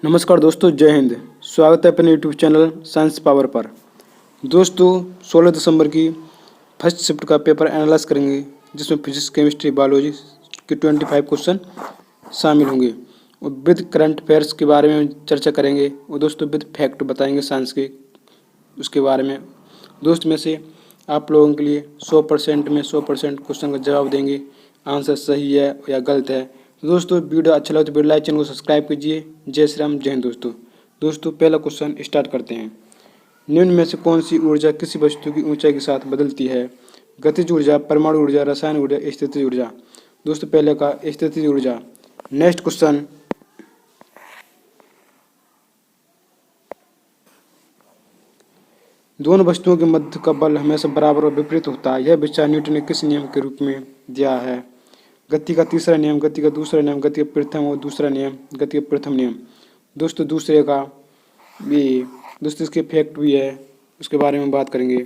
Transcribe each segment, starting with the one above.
नमस्कार दोस्तों, जय हिंद। स्वागत है अपने यूट्यूब चैनल साइंस पावर पर। दोस्तों 16 दिसंबर की फर्स्ट शिफ्ट का पेपर एनालाइज करेंगे, जिसमें फिजिक्स, केमिस्ट्री, बायोलॉजी के 25 क्वेश्चन शामिल होंगे और विद करंट अफेयर्स के बारे में चर्चा करेंगे और दोस्तों विद फैक्ट बताएंगे साइंस के उसके बारे में। दोस्त में से आप लोगों के लिए 100% में 100% क्वेश्चन का जवाब देंगे, आंसर सही है या गलत है। तो दोस्तों वीडियो अच्छा लगे तो वीडियो लाइक, चैनल को सब्सक्राइब कीजिए। जय श्री राम, जय हिंद। दोस्तों पहला क्वेश्चन स्टार्ट करते हैं। निम्न में से कौन सी ऊर्जा किसी वस्तु की ऊंचाई के साथ बदलती है? गतिज ऊर्जा, परमाणु ऊर्जा, रसायन ऊर्जा, स्थितिज ऊर्जा। दोस्तों पहले का स्थितिज ऊर्जा। नेक्स्ट क्वेश्चन, दोनों वस्तुओं के मध्य का बल हमेशा बराबर और विपरीत होता है। यह विचार न्यूटन ने किस नियम के रूप में दिया है? गति का तीसरा नियम, गति का दूसरा नियम, गति का प्रथम और दूसरा नियम, गति का प्रथम नियम। दोस्तों दूसरे का भी दोस्तों इसके फैक्ट भी है, उसके बारे में बात करेंगे।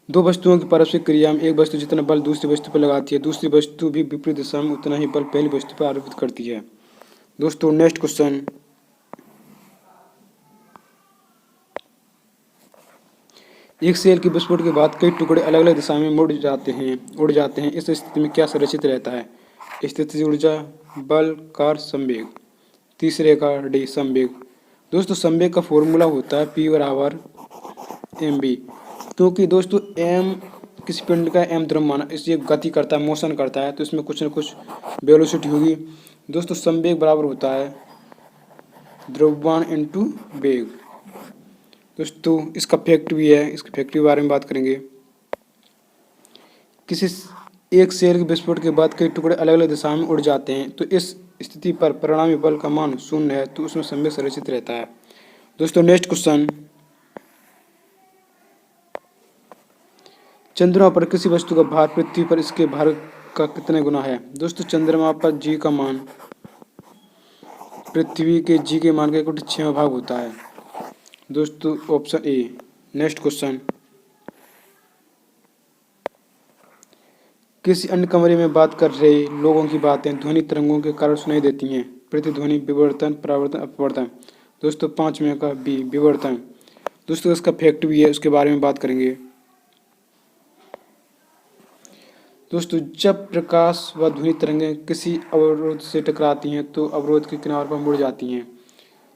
दो वस्तुओं की पारस्परिक क्रिया में एक वस्तु जितना बल दूसरी वस्तु पर लगाती है, दूसरी वस्तु भी विपरीत दिशा में उतना ही बल पहली वस्तु पर आरोपित करती है। दोस्तों नेक्स्ट क्वेश्चन, एक सेल के विस्फोट के बाद कई टुकड़े अलग अलग दिशा में उड़ जाते हैं। इस स्थिति में क्या संरक्षित रहता है? स्थितिज ऊर्जा, बल, कार्य, संवेग। तीसरे का डी, संवेग। दोस्तों संवेग का फॉर्मूला होता है P बराबर mv, क्योंकि दोस्तों m किसी पिंड का m द्रव्यमान इसलिए गति करता है, मोशन करता है, तो इसमें कुछ न कुछ वेलोसिटी होगी। दोस्तों संवेग बराबर होता है द्रव्यमान इंटू वेग। दोस्तों इसका फैक्ट भी है, इसके फैक्ट के बारे में बात करेंगे। किसी एक सेल के विस्फोट के बाद कई टुकड़े अलग अलग दिशा में उड़ जाते हैं, तो इस स्थिति पर परिणामी बल का मान शून्य है, तो उसमें संवेग संरक्षित रहता है। दोस्तों नेक्स्ट क्वेश्चन, चंद्रमा पर किसी वस्तु का भार पृथ्वी पर इसके भार का कितने गुना है? दोस्तों चंद्रमा पर जी का मान पृथ्वी के जी के मान का 1/6 भाग होता है। दोस्तों ऑप्शन ए। नेक्स्ट क्वेश्चन, किसी अन्य कमरे में बात कर रहे लोगों की बातें ध्वनि तरंगों के कारण सुनाई देती हैं। प्रतिध्वनि, विवर्तन, परावर्तन, अपवर्तन। दोस्तों 5 में का बी, विवर्तन। दोस्तों इसका फैक्ट भी है, उसके बारे में बात करेंगे। दोस्तों जब प्रकाश व ध्वनि तरंगें किसी अवरोध से टकराती हैं तो अवरोध के किनारे पर मुड़ जाती हैं,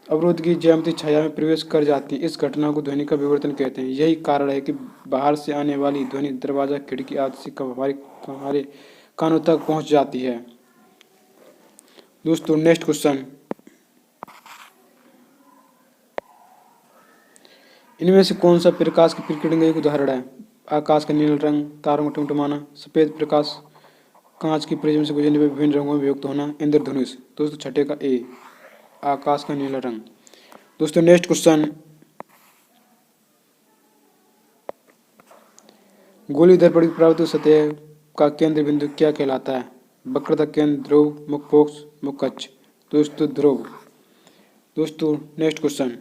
अवरोध की ज्यामितीय छाया में प्रवेश कर जाती है। इस घटना को ध्वनि का विवर्तन कहते हैं। यही कारण है कि बाहर से आने वाली ध्वनि दरवाजा, खिड़की आदि से हमारे कानों तक पहुंच जाती है। दोस्तों नेक्स्ट क्वेश्चन, इनमें से कौन सा प्रकाश की प्रकीर्णन का एक उदाहरण है? आकाश का नीला रंग, तारों का टिमटिमाना, सफेद प्रकाश, कांच की प्रिज्म से गुजरने पर विभिन्न रंगों में विभक्त होना, इंद्रधनुष। दोस्तों छठे का ए, आकाश का नीला रंग। दोस्तों नेक्स्ट क्वेश्चन, गोली दर्पण की परावर्तित सतह का केंद्र बिंदु क्या कहलाता है? वक्रता केंद्र, ध्रुव, मुखपोक्ष, मुखकक्ष। दोस्तों ध्रुव। दोस्तों नेक्स्ट क्वेश्चन,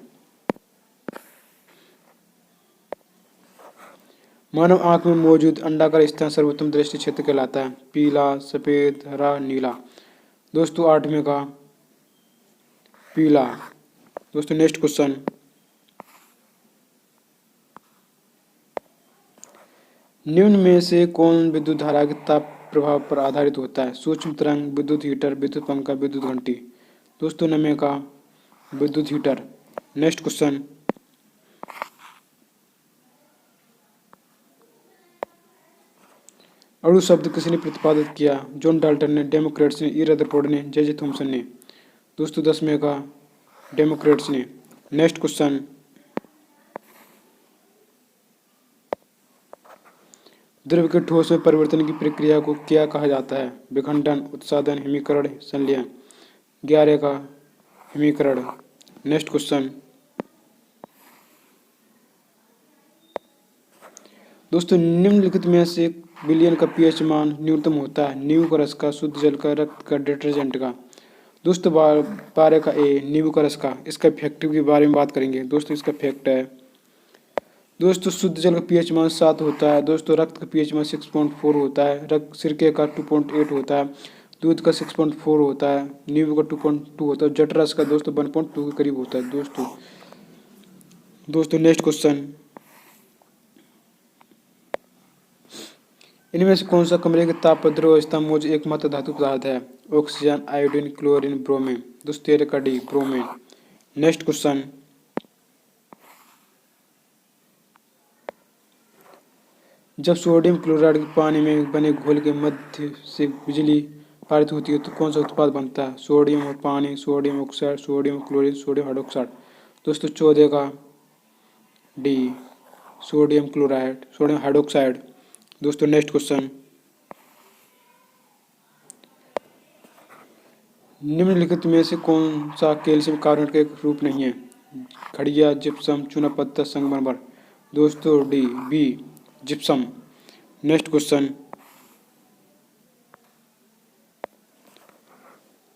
मानव आंख में मौजूद अंडाकार स्थान सर्वोत्तम दृष्टि क्षेत्र कहलाता है? पीला, सफेद, हरा, नीला। दोस्तों 8वें का पीला। दोस्तों नेक्स्ट क्वेश्चन, निम्न में से कौन विद्युत धारा के ताप प्रभाव पर आधारित होता है? सूक्ष्म तरंग, विद्युत हीटर, विद्युत पंखा, विद्युत घंटी। दोस्तों 9वें का विद्युत हीटर। नेक्स्ट क्वेश्चन, अणु शब्द किसने प्रतिपादित किया? जॉन डाल्टन ने, डेमोक्रेट्स ने, ई रदरफोर्ड ने, जे थॉमसन ने। दोस्तों 10वें का डेमोक्रेट्स ने। नेक्स्ट क्वेश्चन, द्रव के ठोस में परिवर्तन की प्रक्रिया को क्या कहा जाता है? विखंडन, उत्सादन, हिमीकरण, संलयन। 11 का हिमीकरण। नेक्स्ट क्वेश्चन, दोस्तों निम्नलिखित में से विलयन का पीएच मान न्यूनतम होता है? नींबू का रस का, शुद्ध जल का, रक्त का, डिटर्जेंट का। दोस्तों 12 का ए, नींबू का रस का। इसका फैक्ट के बारे में बात करेंगे। दोस्तों इसका फैक्ट है, दोस्तों शुद्ध जल का पीएच मान 7 होता है। दोस्तों रक्त का पीएच मान 6.4 होता है। रक्त सिरके का 2.8 होता है। दूध का 6.4 होता है, नींबू का 2.2 होता है, जठरस का दोस्तों 1.2 के करीब होता है। दोस्तों नेक्स्ट क्वेश्चन, इनमें से कौन सा कमरे के ताप पर द्रव अवस्था में मौजूद एकमात्र धातु पदार्थ है? Oxygen, iodine, chlorine, bromine. दोस्तों 13 का डी, ब्रोमीन। नेक्स्ट क्वेश्चन, जब सोडियम क्लोराइड के पानी में बने घोल के मध्य से बिजली पारित होती है तो कौन सा उत्पाद बनता है? सोडियम और पानी, sodium oxide, sodium chlorine, sodium hydroxide. दोस्तों 14 का D, sodium chloride, sodium hydroxide. दोस्तों नेक्स्ट क्वेश्चन, निम्नलिखित में से कौन सा कैल्शियम कार्बोनेट का एक रूप नहीं है? खड़िया, जिप्सम, चूना पत्थर, संगमरमर। दोस्तों D, B, gypsum. Next question,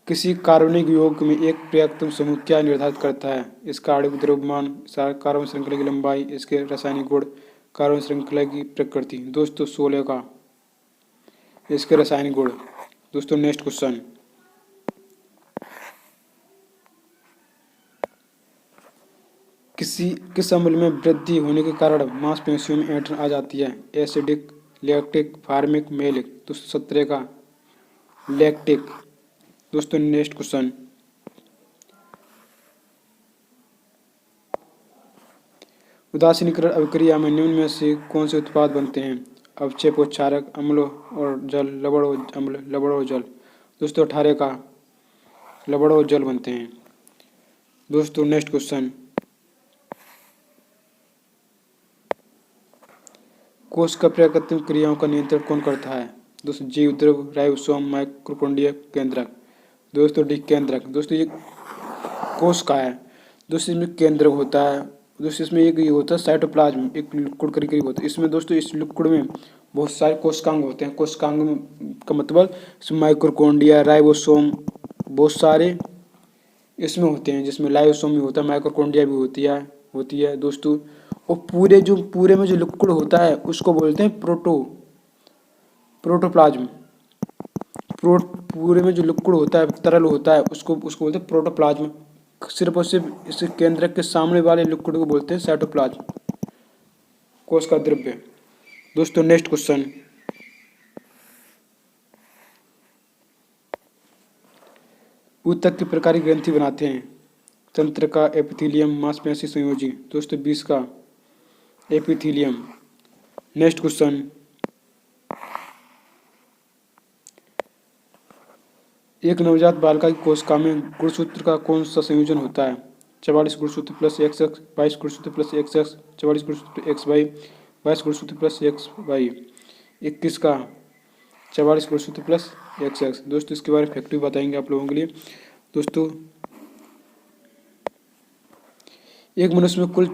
किसी कार्बनिक यौगिक में एक प्रियतम समूह क्या निर्धारित करता है? इसका आणविक द्रव्यमान, कार्बन श्रृंखला की लंबाई, इसके रासायनिक गुण, कार्बन श्रृंखला की प्रकृति। दोस्तों 16 का, इसके रासायनिक गुण। दोस्तों नेक्स्ट क्वेश्चन, किस अम्ल में वृद्धि होने के कारण मांसपेशियों में ऐंठन आ जाती है? Acidic, lactic, formic, malic. दोस्तों 17 का लैक्टिक। दोस्तों नेक्स्ट क्वेश्चन, उदासीनीकरण अभिक्रिया में निम्न में से कौन से उत्पाद बनते हैं? अवक्षेप, क्षारक, अम्ल और जल, लवण और अम्ल, लवण और जल। दोस्तों 18 का लवण और जल बनते हैं। दोस्तों नेक्स्ट क्वेश्चन, कोशिका कृत्रिम क्रियाओं का नियंत्रण कौन करता है? दोस्तों जीव, द्रव, राइबोसोम, माइक्रोपोडिया, केंद्रक। दोस्तों डी, केंद्रक। दोस्तों ये कोशिका है, दोस्तों इसमें केंद्रक होता है। दोस्तों इसमें एक ये होता है साइटोप्लाज्म, एक लिक्विड के करीब होता है। इसमें दोस्तों इस लिक्विड में बहुत सारे कोशिकांग होते हैं। कोशिकांग का मतलब इसमें माइक्रोकोंडिया, राइबोसोम बहुत सारे इसमें होते हैं, जिसमें लाइसोम भी होता है, माइक्रोकोंडिया भी होती है दोस्तों। और पूरे में जो लिक्विड होता है उसको बोलते हैं प्रोटोप्लाज्म। पूरे में जो लिक्विड होता है, तरल होता है, उसको बोलते हैं प्रोटोप्लाज्म। सिर्फ और सिर्फ इस केंद्रक के सामने वाले लिक्विड को बोलते हैं साइटोप्लाज्म, कोशिका द्रव्य। दोस्तों नेक्स्ट क्वेश्चन, ऊतक के प्रकार की ग्रंथि बनाते हैं? तंत्र का, एपिथेलियम, मांसपेशी संयोजी। दोस्तों 20 का एपिथेलियम। नेक्स्ट क्वेश्चन, एक नवजात बालिका की कोशिका में गुणसूत्र का कौन सा संयोजन होता है? 44 गुणसूत्र प्लस XX, 22 गुणसूत्र प्लस XX, 44 गुणसूत्र XY, 22 गुणसूत्र प्लस XY, 21 का 44 गुणसूत्र प्लस XX। दोस्तों इसके बारे में फैक्ट बताएंगे आप लोगों के लिए। दोस्तों एक मनुष्य में कुल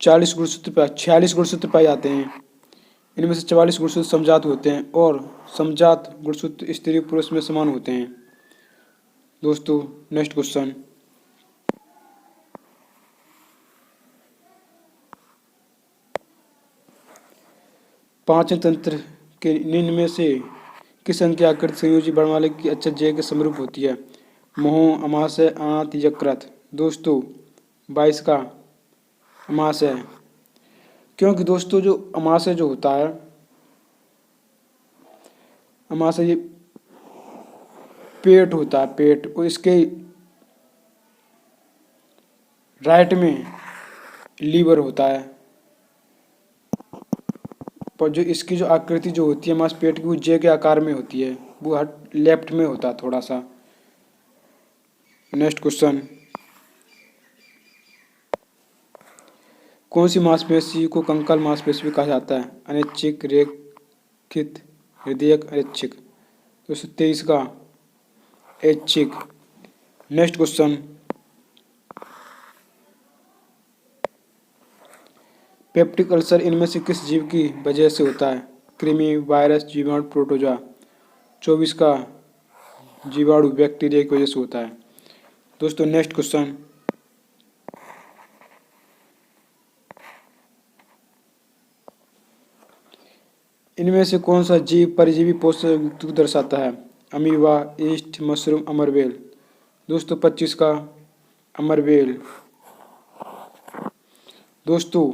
46 गुणसूत्र पाए जाते हैं। इनमें से 44 गुणसूत्र समजात होते हैं और समजात गुणसूत्र स्त्री पुरुष में समान होते हैं। दोस्तों नेक्स्ट क्वेश्चन, पाचन तंत्र के निम्न में से किस अंग की आकृति संयोजी वर्णमाला की अक्षर J के समरूप होती है? मोह, अमाशय, आंत, यकृत। दोस्तों 22 का अमाशय, क्योंकि दोस्तों जो अमाशय जो होता है, अमाशय ये पेट होता है, पेट, और इसके राइट में लीवर होता है, पर जो इसकी जो आकृति जो होती है मांस पेट की वो J के आकार में होती है, वो लेफ्ट में होता है थोड़ा सा। नेक्स्ट क्वेश्चन, कौन सी मांसपेशी को कंकाल मांसपेशी भी कहा जाता है? अनैच्छिक, रेखित, हृदयक, ऐच्छिक। तो 23 का ऐच्छिक। नेक्स्ट क्वेश्चन, पेप्टिक अल्सर इनमें से किस जीव की वजह से होता है? कृमि, वायरस, जीवाणु, प्रोटोजोआ। 24 का जीवाणु, बैक्टीरिया की वजह से होता है। दोस्तों नेक्स्ट क्वेश्चन, इनमें से कौन सा जीव परजीवी पोषक युक्त को दर्शाता है? अमीबा, ईस्ट, मशरूम, अमरबेल। दोस्तों 25 का अमरबेल। दोस्तों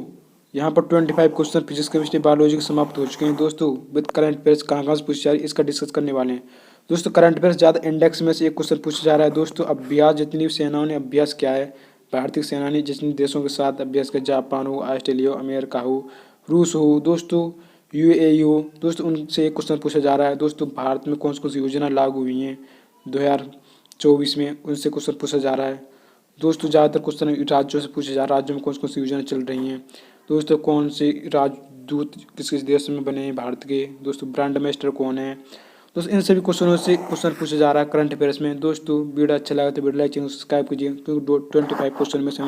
यहाँ पर 25 क्वेश्चन फिजिक्स केमिस्ट्री बायोलॉजी के समाप्त हो चुके हैं। दोस्तों विद करंट अफेयर्स कहाँ से पूछे जा रही है इसका डिस्कस करने वाले हैं। दोस्तों करंट अफेयर्स ज़्यादा इंडेक्स में से एक क्वेश्चन पूछा जा रहा है। दोस्तों अभ्यास जितनी भी सेनाओं ने अभ्यास किया है, भारतीय सेना ने जितने देशों के साथ अभ्यास किया, जापान हो, ऑस्ट्रेलिया हो, अमेरिका हो, रूस हो, दोस्तों यूएई हो, दोस्तों उनसे एक क्वेश्चन पूछा जा रहा है। दोस्तों भारत में कौन सी योजना लागू हुई हैं 2024 में, उनसे क्वेश्चन पूछा जा रहा है। दोस्तों ज़्यादातर क्वेश्चन राज्यों से पूछे जा रहा है, राज्यों में कौन सी योजना चल रही हैं। दोस्तों कौन से राजदूत किस किस देश में बने हैं भारत के। दोस्तों ब्रांड एम्बेसडर कौन है। दोस्तों इन सभी क्वेश्चनों से क्वेश्चन पूछा जा रहा है करंट अफेयर्स में। दोस्तों वीडियो अच्छा लगा तो वीडियो लाइक चैनल सब्सक्राइब कीजिए, क्योंकि 25 क्वेश्चन में से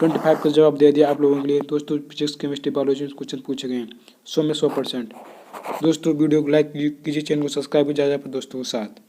25 का जवाब दे दिया आप लोगों के लिए। दोस्तों फिजिक्स केमिस्ट्री बायोलॉजी में क्वेश्चन पूछे गए हैं 100 में 100%। दोस्तों वीडियो को लाइक कीजिए, चैनल को सब्सक्राइब कीजिए दोस्तों के साथ।